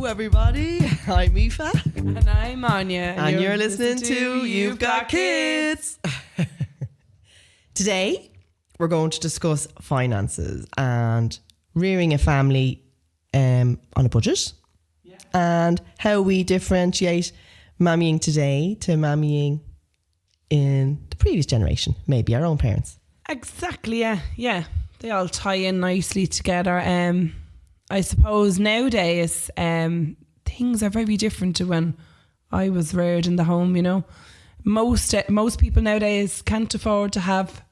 Hello, everybody. I'm Aoife. And I'm Anya. And you're listening to You've Got Kids. Today, we're going to discuss finances and rearing a family on a budget. Yeah. And how we differentiate mammying today to mammying in the previous generation, maybe our own parents. Exactly, yeah. They all tie in nicely together. I suppose nowadays things are very different to when I was reared in the home, you know. Most people nowadays can't afford to have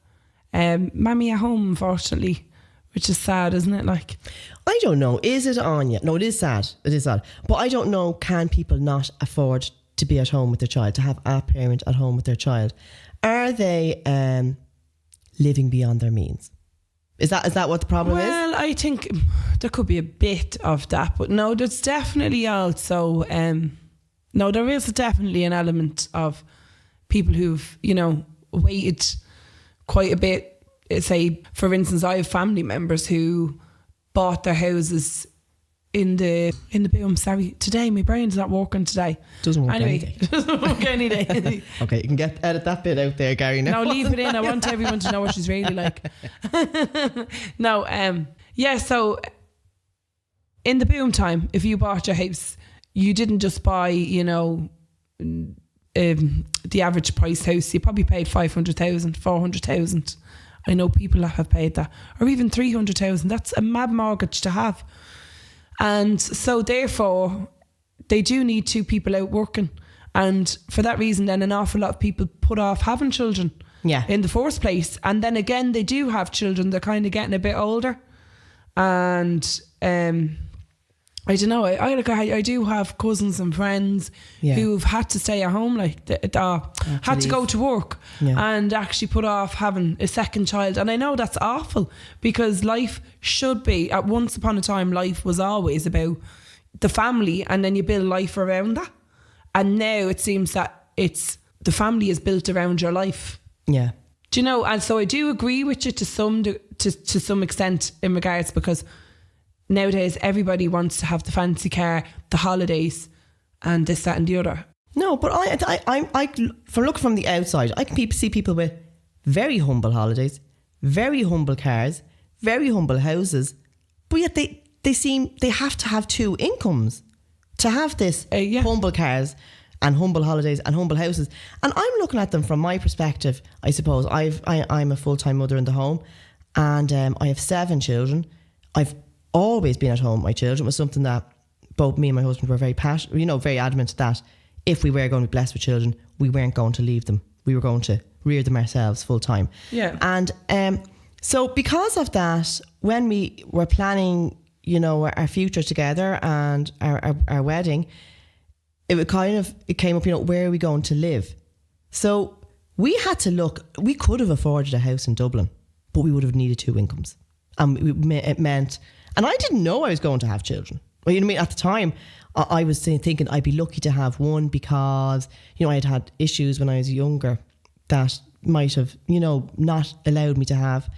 mammy at home, unfortunately, which is sad, isn't it? Like, I don't know. Is it Anya? No, it is sad. It is sad. But I don't know, can people not afford to be at home with their child, to have a parent at home with their child? Are they living beyond their means? Is that what the problem is? Well, I think there could be a bit of that, but no, there's definitely also there is definitely an element of people who've, you know, waited quite a bit. Say, for instance, I have family members who bought their houses in the boom. Sorry, today my brain's not working today. Doesn't work anyway. any day. Doesn't work any day. Okay, you can edit that bit out there, Gary. No, leave it in. I want everyone to know what she's really like. So in the boom time, if you bought your house, you didn't just buy, you know, the average price house. You probably paid 500,000, 400,000. I know people that have paid that, or even 300,000. That's a mad mortgage to have. And so therefore, they do need two people out working. And for that reason, then an awful lot of people put off having children in the first place. And then again, they do have children. They're kind of getting a bit older. And I don't know. I do have cousins and friends who've had to stay at home, like had to go to work and actually put off having a second child. And I know that's awful, because life should be, at once upon a time, life was always about the family, and then you build life around that. And now it seems that the family is built around your life. Yeah. Do you know? And so I do agree with you to some extent in regards, because nowadays everybody wants to have the fancy car, the holidays, and this, that, and the other. No, but I from looking from the outside, I can see people with very humble holidays, very humble cars, very humble houses, but yet they have to have two incomes to have this humble cars and humble holidays and humble houses. And I'm looking at them from my perspective. I suppose I'm a full-time mother in the home, and I have 7 children. I've always been at home with my children. It was something that both me and my husband were very very adamant that if we were going to be blessed with children, we weren't going to leave them. We were going to rear them ourselves full time. Yeah. And so because of that, when we were planning, you know, our future together and our wedding, it came up, you know, where are we going to live? So we had to look. We could have afforded a house in Dublin, but we would have needed 2 incomes. And it meant, and I didn't know I was going to have children. Well, you know what I mean? At the time, I was thinking I'd be lucky to have one, because, you know, I had issues when I was younger that might have, you know, not allowed me to have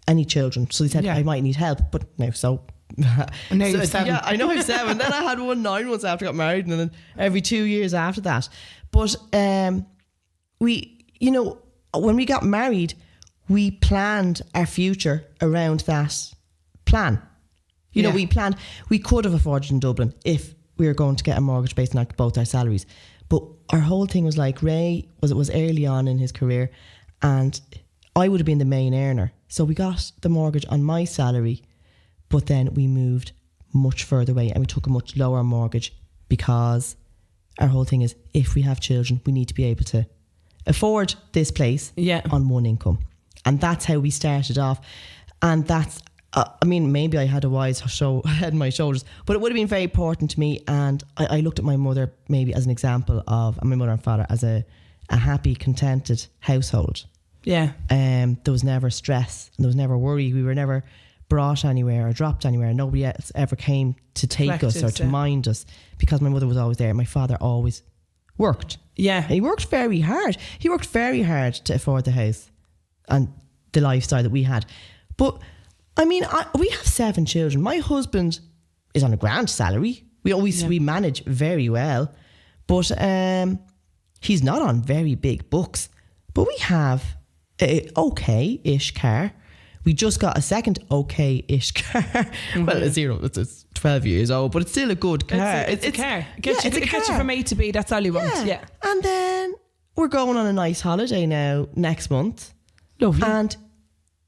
any children. So they said I might need help. But now, and now you have 7. Yeah, I know I have 7. Then I had one 9 months after I got married, and then every 2 years after that. But we, you know, when we got married, we planned our future around that plan. You know, we could have afforded in Dublin if we were going to get a mortgage based on both our salaries. But our whole thing was like, Ray was early on in his career, and I would have been the main earner. So we got the mortgage on my salary, but then we moved much further away and we took a much lower mortgage, because our whole thing is, if we have children, we need to be able to afford this place on one income. And that's how we started off. And that's, I mean, maybe I had a wise head on my shoulders, but it would have been very important to me. And I looked at my mother maybe as an example of, and my mother and father as a happy, contented household. Yeah. There was never stress, and there was never worry. We were never brought anywhere or dropped anywhere. Nobody else ever came to take us or to mind us, because my mother was always there. My father always worked. Yeah. And he worked very hard. He worked very hard to afford the house and the lifestyle that we had. But I mean, we have 7 children. My husband is on a grand salary. We manage very well, but he's not on very big bucks. But we have a okay-ish car. We just got a second okay-ish car. Mm-hmm. Well, it's 12 years old, but it's still a good car. It's a car. It gets you from A to B. That's all you want. Yeah. And then we're going on a nice holiday now next month. Lovely. And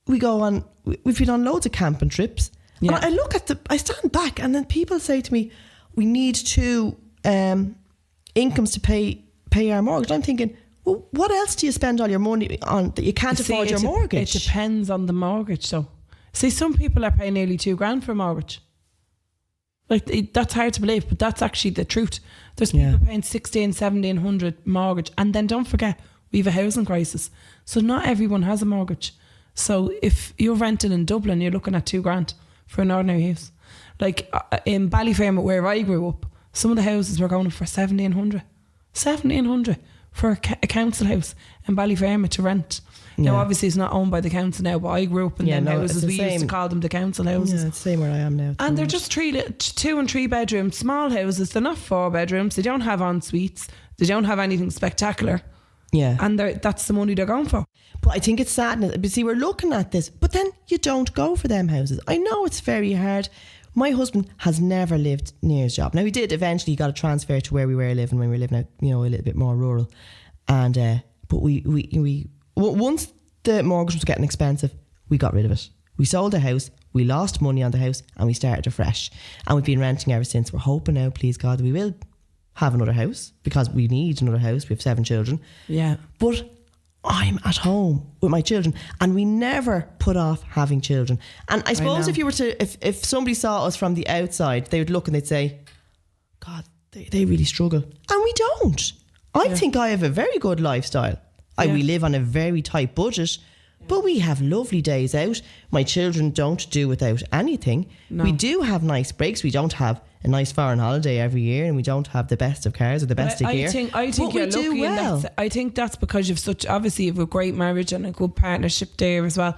we've been on loads of camping trips. Yeah. And I stand back, and then people say to me, we need 2 incomes to pay our mortgage. I'm thinking, well, what else do you spend all your money on that you can't afford your mortgage? It depends on the mortgage, though. See, some people are paying nearly $2,000 for a mortgage. Like, that's hard to believe, but that's actually the truth. There's people paying $1,600-1,700 mortgage, and then don't forget, we have a housing crisis, so not everyone has a mortgage. So if you're renting in Dublin, you're looking at $2,000 for an ordinary house. Like in Ballyfermot, where I grew up, some of the houses were going up for $1,700 for a council house in Ballyfermot to rent. Now, obviously, it's not owned by the council now, but I grew up in them houses. We used to call them the council houses. Yeah, it's the same where I am now. And they're just 2 and 3 bedroom small houses. They're not 4 bedrooms. They don't have en suites. They don't have anything spectacular. Yeah. And that's the money they're going for. But I think it's sadness. But see, we're looking at this, but then you don't go for them houses. I know it's very hard. My husband has never lived near his job. Now, he did eventually got a transfer to where we were living when we were living out, a little bit more rural. And but we once the mortgage was getting expensive, we got rid of it. We sold the house, we lost money on the house, and we started afresh. And we've been renting ever since. We're hoping now, please God, we will have another house, because we need another house. We have 7 children. Yeah. But I'm at home with my children, and we never put off having children. And I suppose if you were to, if somebody saw us from the outside, they would look and they'd say, God, they really struggle. And we don't. I think I have a very good lifestyle. We live on a very tight budget, but we have lovely days out. My children don't do without anything. No. We do have nice breaks. We don't have a nice foreign holiday every year, and we don't have the best of cars or the best of gear. I think you're lucky in that. I think that's because you've obviously you have a great marriage and a good partnership there as well.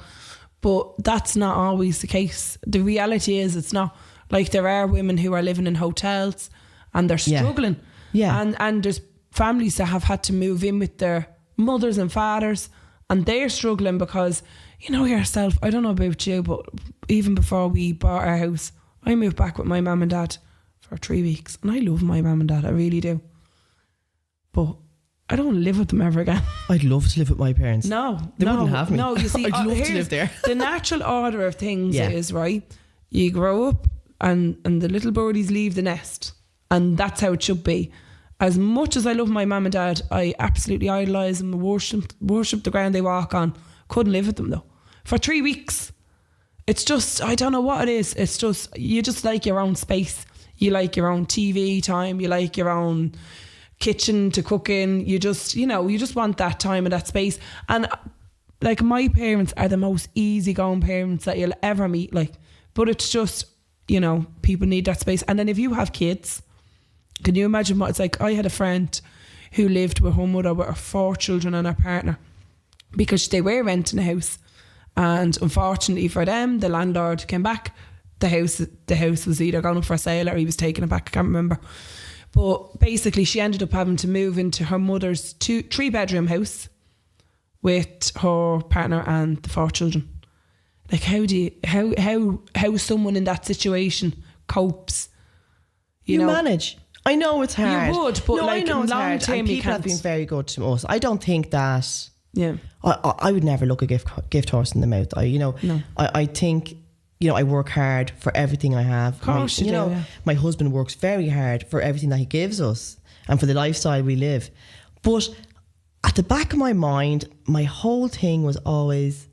But that's not always the case. The reality is it's not. Like, there are women who are living in hotels and they're struggling. Yeah. And there's families that have had to move in with their mothers and fathers, and they're struggling because, yourself, I don't know about you, but even before we bought our house, I moved back with my mum and dad for 3 weeks, and I love my mum and dad, I really do, but I don't want to live with them ever again. I'd love to live with my parents. No, they wouldn't have me. No, you see, I'd love to live there. The natural order of things is, right, you grow up and the little birdies leave the nest, and that's how it should be. As much as I love my mum and dad, I absolutely idolise them, worship the ground they walk on. Couldn't live with them though. For 3 weeks. It's just, I don't know what it is. It's just, you just like your own space. You like your own TV time. You like your own kitchen to cook in. You just want that time and that space. And like, my parents are the most easygoing parents that you'll ever meet. Like, but it's just, people need that space. And then if you have kids, can you imagine what it's like? I had a friend who lived with her mother with her 4 children and her partner, because they were renting a house, and unfortunately for them, the landlord came back. The house was either gone up for sale or he was taking it back. I can't remember. But basically, she ended up having to move into her mother's 3-bedroom house with her partner and the 4 children. Like, how someone in that situation copes? You manage. I know it's hard. You would, but I know it's long hard. term, and people have been very good to us. I don't think that. Yeah. I would never look a gift horse in the mouth. I think, I work hard for everything I have. Of course you do. My husband works very hard for everything that he gives us and for the lifestyle we live. But at the back of my mind, my whole thing was always,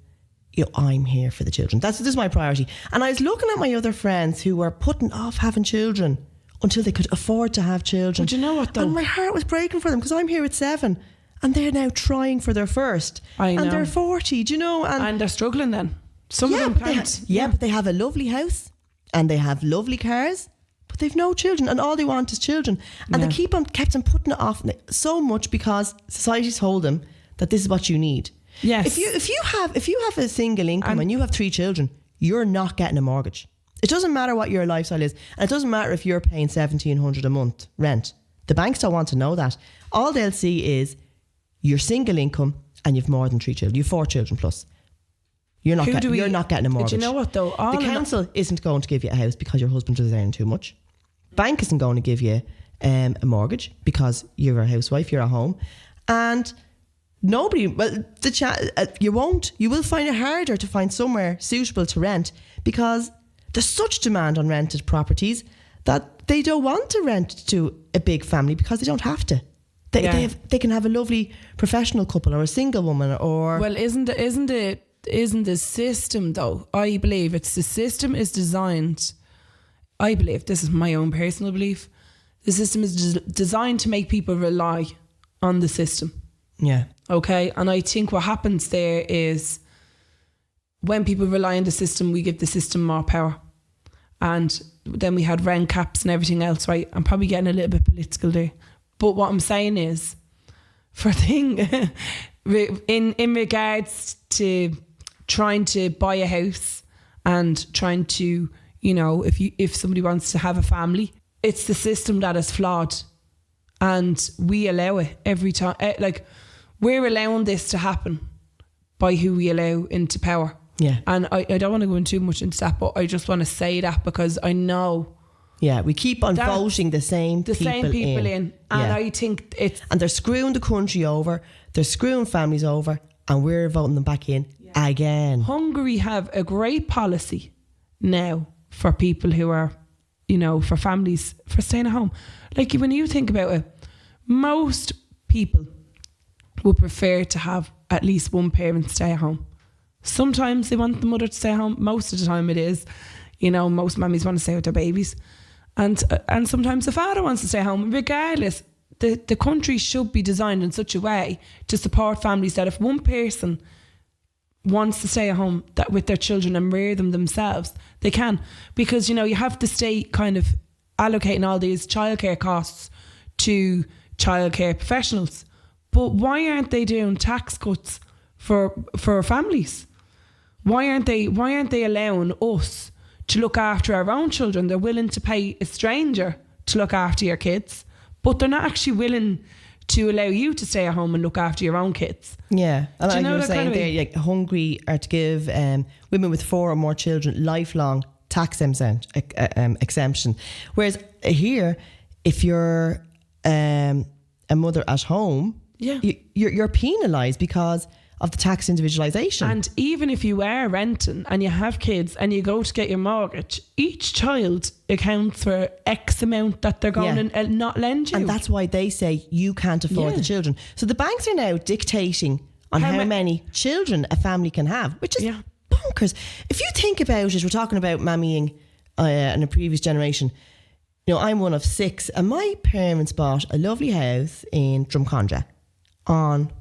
I'm here for the children. This is my priority. And I was looking at my other friends who were putting off having children until they could afford to have children. But you know what though? And my heart was breaking for them, because I'm here at 7 and they're now trying for their first. I know. And they're 40, and they're struggling then. Some of them can't. But they have a lovely house and they have lovely cars, but they've no children, and all they want is children. And they kept on putting it off so much because society told them that this is what you need. Yes. If you have a single income and you have 3 children, you're not getting a mortgage. It doesn't matter what your lifestyle is. And it doesn't matter if you're paying $1,700 a month rent. The banks don't want to know that. All they'll see is your single income and you've more than 3 children. You've 4 children plus. You're not getting a mortgage. Do you know what though? The council isn't going to give you a house because your husband is earning too much. Bank isn't going to give you a mortgage because you're a housewife, you're at home. And nobody, you won't. You will find it harder to find somewhere suitable to rent because there's such demand on rented properties that they don't want to rent to a big family because they don't have to. They can have a lovely professional couple or a single woman or... Well, isn't the system though? I believe the system is designed... I believe, this is my own personal belief, the system is designed to make people rely on the system. Yeah. Okay? And I think what happens there is when people rely on the system, we give the system more power. And then we had rent caps and everything else, right? I'm probably getting a little bit political there. But what I'm saying is, in regards to trying to buy a house and trying to, you know, if somebody wants to have a family, it's the system that is flawed. And we allow it every time. Like, we're allowing this to happen by who we allow into power. Yeah. And I don't want to go in too much into that, but I just want to say that because I know... Yeah, we keep on voting the same people in. And I think it's... And they're screwing the country over, they're screwing families over, and we're voting them back in again. Hungary have a great policy now for people who are, you know, for families, for staying at home. Like, when you think about it, most people would prefer to have at least one parent stay at home. Sometimes they want the mother to stay at home. Most of the time it is, you know, most mummies want to stay with their babies. And sometimes the father wants to stay home. Regardless, the country should be designed in such a way to support families that if one person wants to stay at home that with their children and rear them themselves, they can. Because, you know, you have the state kind of allocating all these childcare costs to childcare professionals. But why aren't they doing tax cuts for families? Why aren't they allowing us to look after our own children? They're willing to pay a stranger to look after your kids, but they're not actually willing to allow you to stay at home and look after your own kids. Yeah. And like you were saying kind of there, like, Hungary are to give women with 4 or more children lifelong tax exemption. Whereas here, if you're a mother at home, you're penalised because of the tax individualisation. And even if you are renting and you have kids and you go to get your mortgage, each child accounts for X amount that they're going to not lend you. And that's why they say you can't afford the children. So the banks are now dictating on how many children a family can have, which is bonkers. If you think about it, we're talking about mammying in a previous generation. You know, I'm one of 6 and my parents bought a lovely house in Drumcondra on,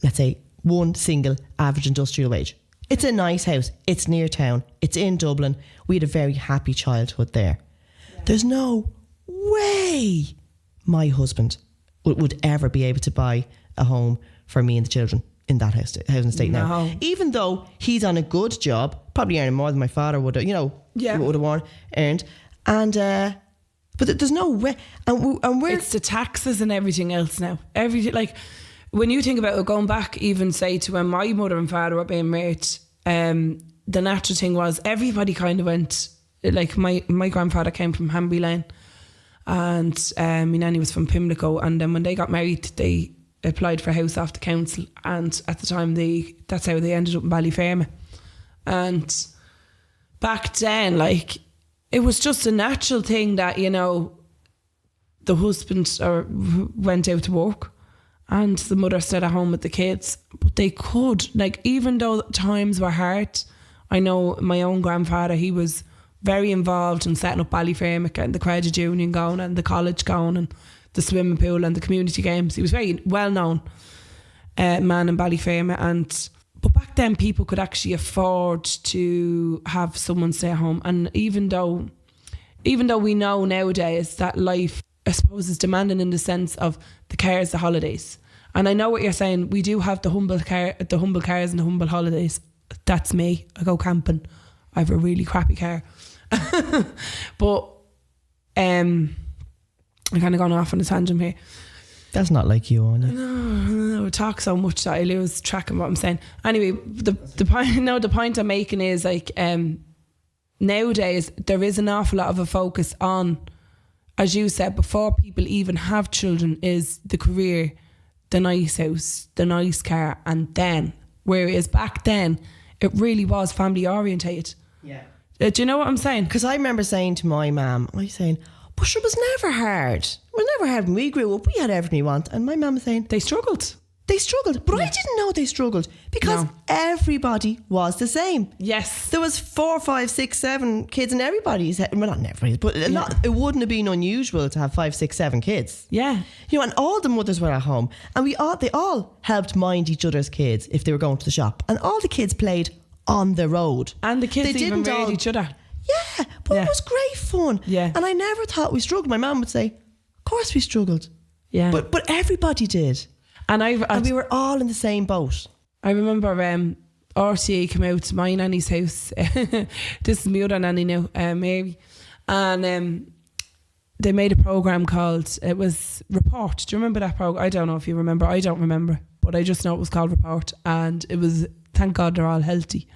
let's say, one single average industrial wage. It's a nice house. It's near town. It's in Dublin. We had a very happy childhood there. Yeah. There's no way my husband would ever be able to buy a home for me and the children in that housing estate now. Even though he's on a good job, probably earning more than my father would have, would have earned. And but there's no way. And we're... It's the taxes and everything else now. Everything, like... When you think about it, going back even say to when my mother and father were being married, the natural thing was everybody kind of went, like my grandfather came from Hanbury Lane and my nanny was from Pimlico, and then when they got married they applied for a house off the council, and at the time that's how they ended up in Ballyfermot. And back then, like, it was just a natural thing that, you know, the husband went out to work and the mother stayed at home with the kids. But they could, like, even though times were hard, I know my own grandfather, he was very involved in setting up Ballyfermot, getting the credit union going and the college going and the swimming pool and the community games. He was very well known man in Ballyfermot. But back then people could actually afford to have someone stay at home. And even though we know nowadays that life, I suppose, is demanding in the sense of the cars, the holidays. And I know what you're saying. We do have the humble cars and the humble holidays. That's me. I go camping. I have a really crappy car. But I'm kind of gone off on a tangent here. That's not like you, Anya. No, I talk so much that I lose track of what I'm saying. Anyway, the point. No, the point I'm making is like nowadays there is an awful lot of a focus on, as you said, before people even have children, is the career, the nice house, the nice car, and then, whereas back then it really was family orientated. Yeah. Do you know what I'm saying? Because I remember saying to my mum, but sure, it was never hard. It was never hard when we grew up. We had everything we want. And my mum was saying, They struggled. They struggled. But I didn't know they struggled because everybody was the same. Yes. There was 4, 5, 6, 7 kids in everybody's head. Well, not in everybody's, but it wouldn't have been unusual to have 5, 6, 7 kids. Yeah. You know, and all the mothers were at home. And they all helped mind each other's kids if they were going to the shop. And all the kids played on the road. And the kids even read each other. Yeah, but it was great fun. Yeah. And I never thought we struggled. My mum would say, of course we struggled. Yeah. But everybody did. And we were all in the same boat. I remember RTA came out to my nanny's house. This is my other nanny now, Mary. And they made a programme called, it was Report. Do you remember that programme? I don't know if you remember. I don't remember. But I just know it was called Report. And it was, thank God they're all healthy.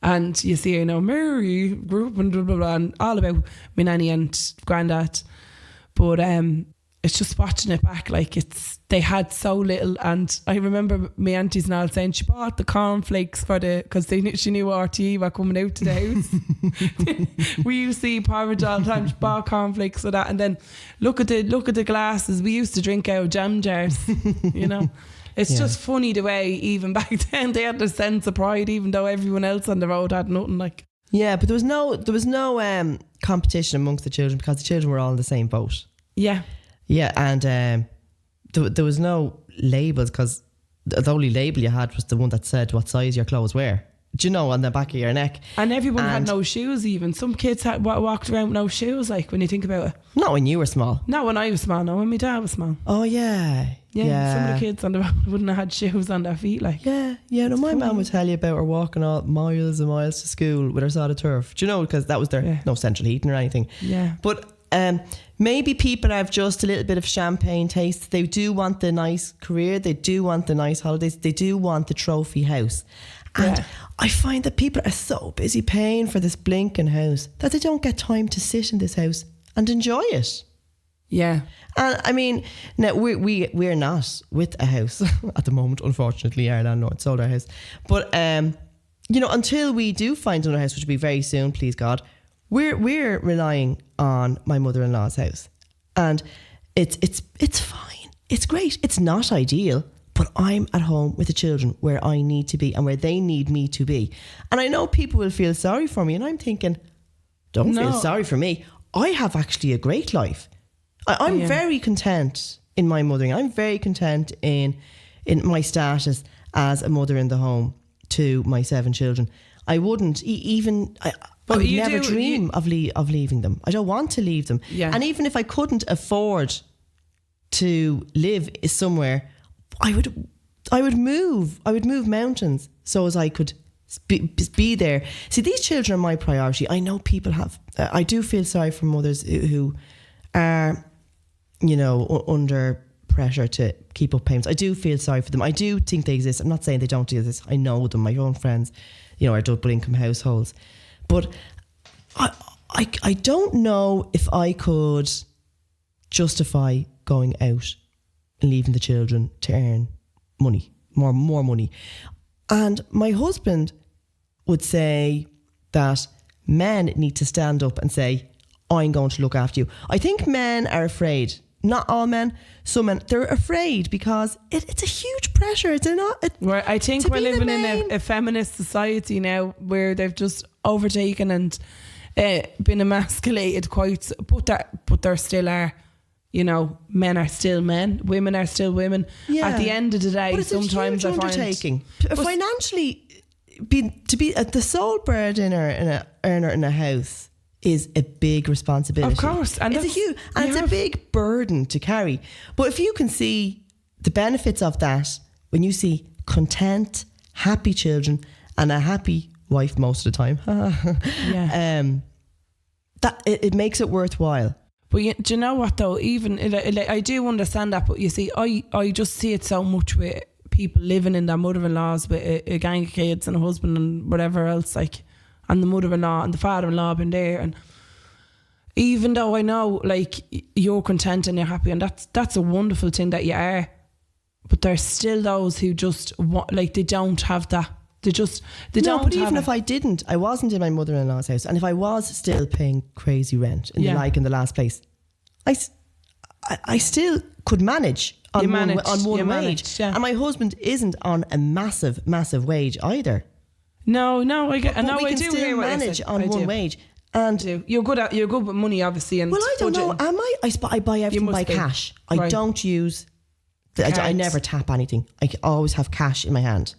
And you see, Mary grew up and blah, blah, blah, and all about my nanny and granddad. But it's just watching it back, like they had so little. And I remember my aunties and all saying she bought the cornflakes because she knew RTE were coming out to the house. We used to eat porridge all the time. She bought cornflakes for that. And then look at the glasses. We used to drink out of jam jars, you know. It's just funny the way even back then they had the sense of pride, even though everyone else on the road had nothing like. Yeah, but there was no competition amongst the children because the children were all in the same boat. Yeah. Yeah, and there was no labels because the only label you had was the one that said what size your clothes were. Do you know, on the back of your neck. And everyone had no shoes even. Some kids had walked around with no shoes, like, when you think about it. Not when you were small. Not when I was small, no, when my dad was small. Oh, yeah. Yeah, some of the kids on the road wouldn't have had shoes on their feet, like. Yeah, no, my mum would tell you about her walking all miles and miles to school with her sod of turf. Do you know, because that was their no central heating or anything. Yeah. But maybe people have just a little bit of champagne taste. They do want the nice career. They do want the nice holidays. They do want the trophy house. And I find that people are so busy paying for this blinking house that they don't get time to sit in this house and enjoy it. Yeah. And I mean, now we're not with a house at the moment, unfortunately. Our landlord sold our house. But, until we do find another house, which will be very soon, please God, we're relying on my mother-in-law's house. And it's fine. It's great. It's not ideal. But I'm at home with the children where I need to be and where they need me to be. And I know people will feel sorry for me. And I'm thinking, don't feel sorry for me. I have actually a great life. I'm very content in my mothering. I'm very content in my status as a mother in the home to my 7 children. I wouldn't I would never dream of leaving them. I don't want to leave them. Yeah. And even if I couldn't afford to live somewhere, I would move mountains so as I could be there. See, these children are my priority. I know people have. I do feel sorry for mothers who are, under pressure to keep up payments. I do feel sorry for them. I do think they exist. I'm not saying they don't exist. I know them. My own friends, are double income households. But I don't know if I could justify going out and leaving the children to earn money, more money. And my husband would say that men need to stand up and say, I'm going to look after you. I think men are afraid. Not all men, some men, they're afraid because it's a huge pressure. I think we're living in a feminist society now where they've just overtaken and been emasculated quite, but there still are. Men are still men, women are still women. Yeah. At the end of the day, but it's sometimes a huge undertaking. Financially, to be the sole breadwinner earner in a house is a big responsibility. Of course, and it's a big burden to carry. But if you can see the benefits of that, when you see content, happy children, and a happy wife most of the time, that it makes it worthwhile. But do you know what though? Even I do understand that, but you see, I just see it so much with people living in their mother-in-laws with a gang of kids and a husband and whatever else, like, and the mother-in-law and the father-in-law been there, and even though I know like you're content and you're happy, and that's a wonderful thing that you are, but there's still those who just want, like, they don't have that. They don't. But even if I wasn't in my mother-in-law's house, and if I was still paying crazy rent in the last place, I still could manage on one wage. Yeah. And my husband isn't on a massive wage either. No, I get. But no, we I can do still hear what manage you're on saying. one wage. And you're good with money, obviously. And well, I don't know. Am I? I buy everything by be. cash. Right. I don't use. I never tap anything. I always have cash in my hand.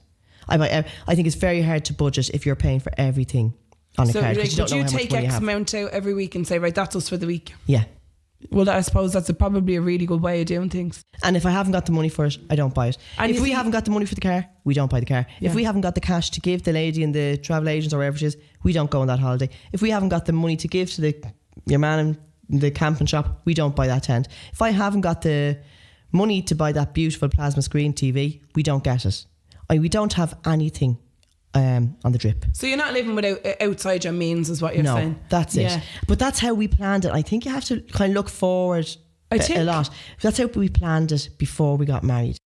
I think it's very hard to budget if you're paying for everything on a card. Like, would you take X amount out every week and say, right, that's us for the week? Yeah. Well, I suppose that's probably a really good way of doing things. And if I haven't got the money for it, I don't buy it. And if we haven't got the money for the car, we don't buy the car. Yeah. If we haven't got the cash to give the lady in the travel agents or wherever it is, we don't go on that holiday. If we haven't got the money to give to your man in the camping shop, we don't buy that tent. If I haven't got the money to buy that beautiful plasma screen TV, we don't get it. We don't have anything on the drip. So you're not living without outside your means, is what you're saying? No, that's it. But that's how we planned it. I think you have to kind of look forward a lot. That's how we planned it before we got married.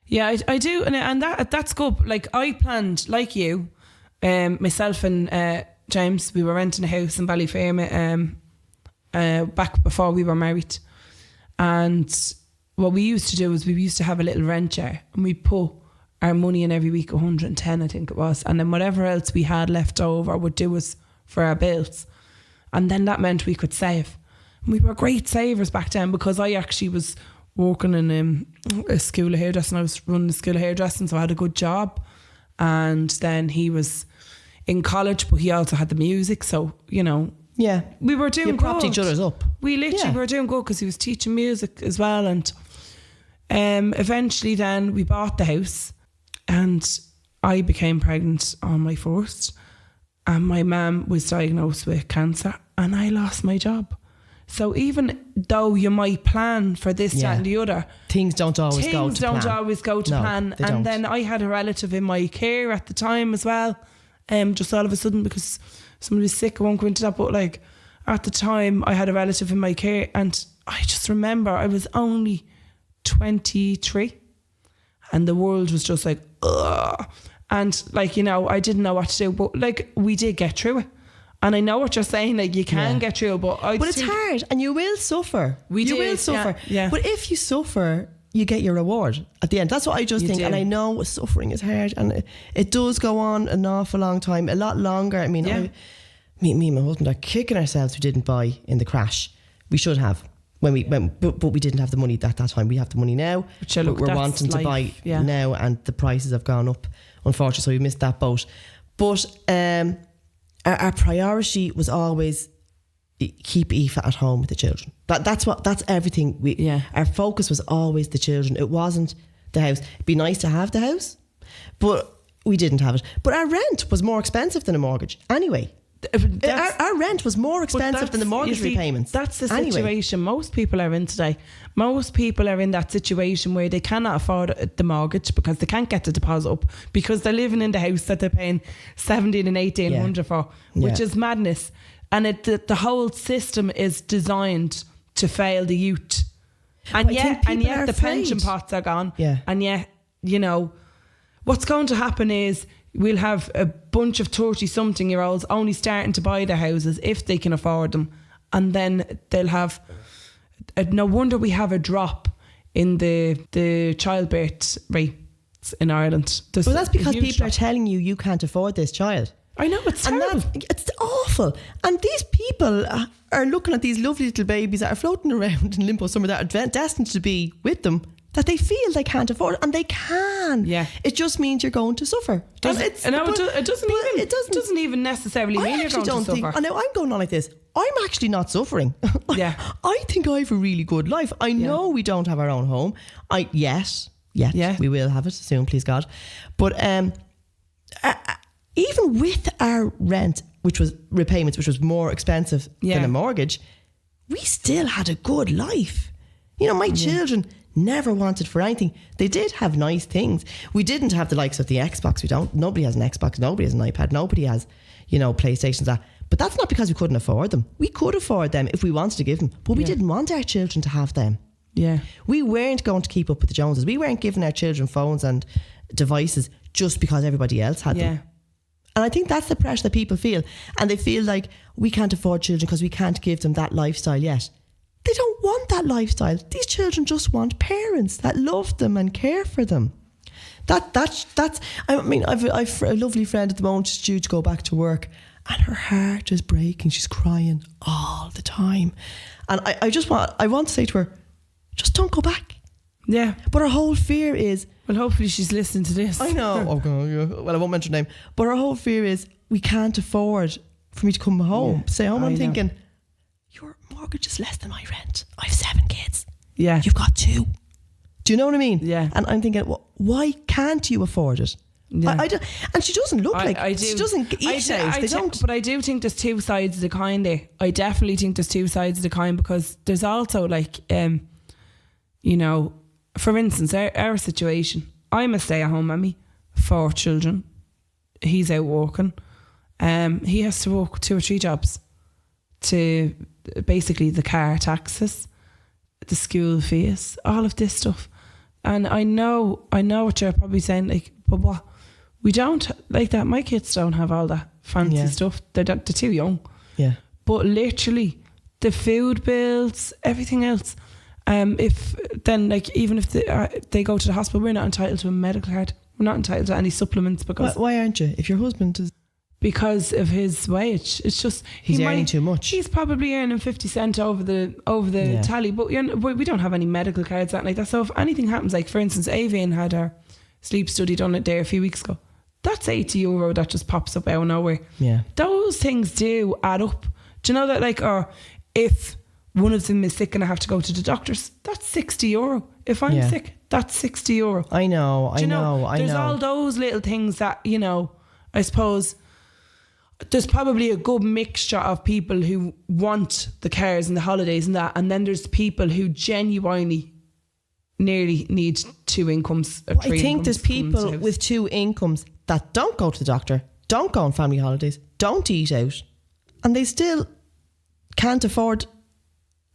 Yeah, I do, and that's good. Like, I planned, like you, myself and James, we were renting a house in Ballyfermot back before we were married, and what we used to do is we used to have a little rent jar, and we put our money in every week, 110 I think it was, and then whatever else we had left over would do us for our bills, and then that meant we could save. And we were great savers back then, because I actually was working in a school of hairdressing. I was running a school of hairdressing, so I had a good job, and then he was in college, but he also had the music, so we were doing good. You propped each other's up. We literally were doing good, because he was teaching music as well, and eventually then we bought the house. And I became pregnant on my first, and my mum was diagnosed with cancer, and I lost my job. So even though you might plan for this, that and the other, things don't always go to plan. And then I had a relative in my care at the time as well, just all of a sudden, because somebody was sick. I won't go into that, but like at the time I had a relative in my care, and I just remember I was only 23. And the world was just like, ugh. And like, I didn't know what to do, but like, we did get through it. And I know what you're saying, like, you can get through it, but it's hard, and you will suffer. You will suffer. Yeah. But if you suffer, you get your reward at the end. That's what I just think. And I know suffering is hard, and it does go on an awful long time, a lot longer. I mean, me and my husband are kicking ourselves we didn't buy in the crash. We should have. But we didn't have the money at that time. We have the money now. But we're wanting to buy now, and the prices have gone up, unfortunately, so we missed that boat. But our priority was always keep Aoife at home with the children. That's everything. Our focus was always the children. It wasn't the house. It'd be nice to have the house, but we didn't have it. But our rent was more expensive than a mortgage anyway. Our rent was more expensive than the mortgage repayments. That's the situation most people are in today. Most people are in that situation where they cannot afford the mortgage because they can't get the deposit up, because they're living in the house that they're paying 17 and 1800 for, which is madness. And the whole system is designed to fail the youth. And yet the pension pots are gone. And yet, what's going to happen is we'll have a bunch of 30-something-year-olds only starting to buy their houses if they can afford them. And then they'll have... no wonder we have a drop in the childbirth rates in Ireland. Well, that's because people are telling you can't afford this child. I know, it's terrible. It's awful. And these people are looking at these lovely little babies that are floating around in limbo somewhere that are destined to be with them, that they feel they can't afford, and they can. Yeah. It just means you're going to suffer. It doesn't even necessarily mean you're going to suffer. And now I'm going on like this. I'm actually not suffering. Yeah. I think I have a really good life. I know we don't have our own home. Yes, we will have it soon, please God. But even with our rent, which was repayments, which was more expensive Yeah. than a mortgage, we still had a good life. You know, my children never wanted for anything. They did have nice things. We didn't have the likes of the Xbox. Nobody has an Xbox. Nobody has an iPad. Nobody has, you know, PlayStations. But that's not because we couldn't afford them. We could afford them if we wanted to give them, but we didn't want our children to have them. Yeah. We weren't going to keep up with the Joneses. We weren't giving our children phones and devices just because everybody else had them. And I think that's the pressure that people feel. And they feel like we can't afford children because we can't give them that lifestyle yet. They don't want that lifestyle. These children just want parents that love them and care for them. That's. I mean, I've a lovely friend at the moment. She's due to go back to work, and her heart is breaking. She's crying all the time, and I want to say to her, just don't go back. Yeah. But her whole fear is. Well, hopefully she's listening to this. I know. Oh, God, yeah. Well, I won't mention her name. But her whole fear is we can't afford for me to come home, stay home. I'm thinking, your mortgage is less than my rent. I have 7 kids. Yeah. You've got 2. Do you know what I mean? Yeah. And I'm thinking, well, why can't you afford it? Yeah. I don't, and she doesn't look she doesn't eat out. They don't. But I do think there's two sides of the coin there. I definitely think there's two sides of the coin, because there's also like, you know, for instance, our situation. I'm a stay-at-home mammy, 4 children. He's out working. He has to work 2 or 3 jobs to basically the car taxes, the school fees, all of this stuff. And I know what you're probably saying, like, but what? We don't like that. My kids don't have all that fancy stuff. They're too young. Yeah. But literally, the food bills, everything else. If then, like, even if they go to the hospital, we're not entitled to a medical card. We're not entitled to any supplements because Why aren't you? If your husband is because of his wage, it's just he's earning too much. He's probably earning 50 cent over the tally, but we don't have any medical cards that like that. So if anything happens, like for instance, Aoife and had her sleep study done there a few weeks ago. That's €80 that just pops up out of nowhere. Yeah, those things do add up. Do you know that? Like, or if one of them is sick and I have to go to the doctors, that's €60. If I'm sick, that's €60. I know. There's all those little things that, you know, I suppose there's probably a good mixture of people who want the cars and the holidays and that, and then there's people who genuinely nearly need 2 incomes or 3 I think incomes there's people with 2 incomes that don't go to the doctor, don't go on family holidays, don't eat out, and they still can't afford.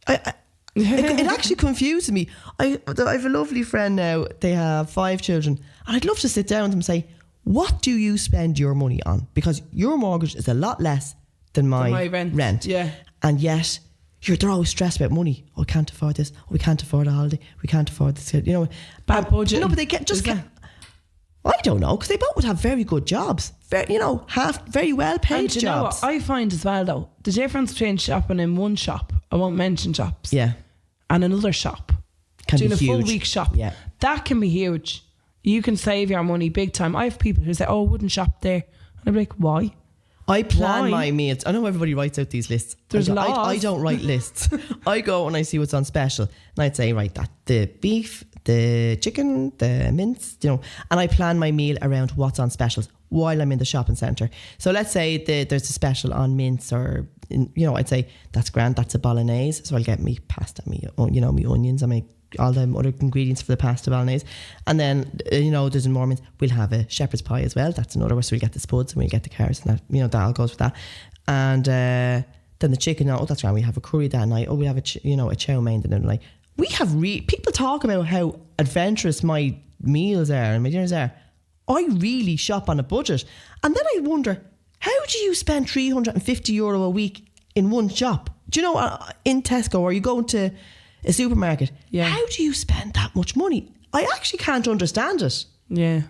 It actually confuses me. I have a lovely friend now. They have 5 children, and I'd love to sit down with them and say, what do you spend your money on? Because your mortgage is a lot less than my rent. Yeah. And yet they're always stressed about money. Oh, we can't afford this. Oh, we can't afford a holiday. We can't afford this. You know, bad budget. No, but they I don't know, because they both would have very good jobs. Very well paid jobs. You know what I find as well, though, the difference between shopping in one shop, I won't mention shops, and another shop, doing a full week shop, that can be huge. You can save your money big time. I have people who say, oh, I wouldn't shop there. And I'm like, why? I plan my meals. I know everybody writes out these lists. I don't write lists. I go and I see what's on special. And I'd say, right, the beef, the chicken, the mince, you know, and I plan my meal around what's on specials while I'm in the shopping centre. So let's say there's a special on mince, or, you know, I'd say, that's grand, that's a bolognese. So I'll get me pasta, me onions, I make all the other ingredients for the pasta bolognese, and then you know, there's more mince. We'll have a shepherd's pie as well. That's another one. So we'll get the spuds and we'll get the carrots, and that, you know, that all goes with that. And then the chicken. Oh, that's right. We have a curry that night. Oh, we have a chow mein the night. We have people talk about how adventurous my meals are and my dinners are. I really shop on a budget, and then I wonder, how do you spend €350 a week in one shop? Do you know, in Tesco, or you go to a supermarket, how do you spend that much money? I actually can't understand it. Yeah.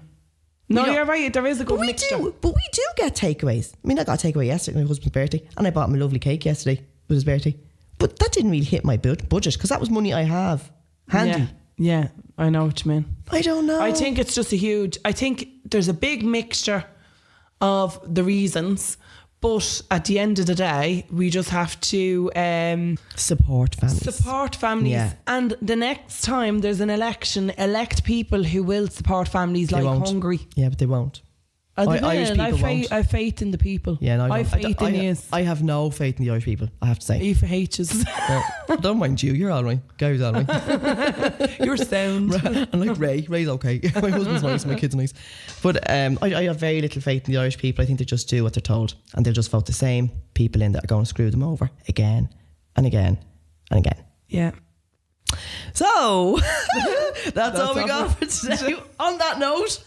No, you're right. There is a good mixture. But we do get takeaways. I mean, I got a takeaway yesterday for my husband's birthday, and I bought him a lovely cake yesterday with his birthday. But that didn't really hit my budget, because that was money I have handy. Yeah, I know what you mean. I don't know. I think it's just I think there's a big mixture of the reasons. But at the end of the day, we just have to support families. Yeah. And the next time there's an election, elect people who will support families like Hungary. Yeah, but they won't. Irish people won't. I have faith in the people. Yeah, no, I have faith in you. I have no faith in the Irish people, I have to say. Aoife H's. Don't mind you, you're alright. Gary's alright. You're sound. And like Ray's okay. My husband's nice, my kids are nice. But I have very little faith in the Irish people. I think they just do what they're told, and they'll just vote the same people in that are going to screw them over again and again and again. Yeah. So that's all we got for today. On that note,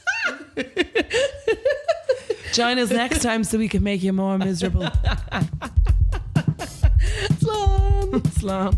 join us next time so we can make you more miserable. Slán. Slán.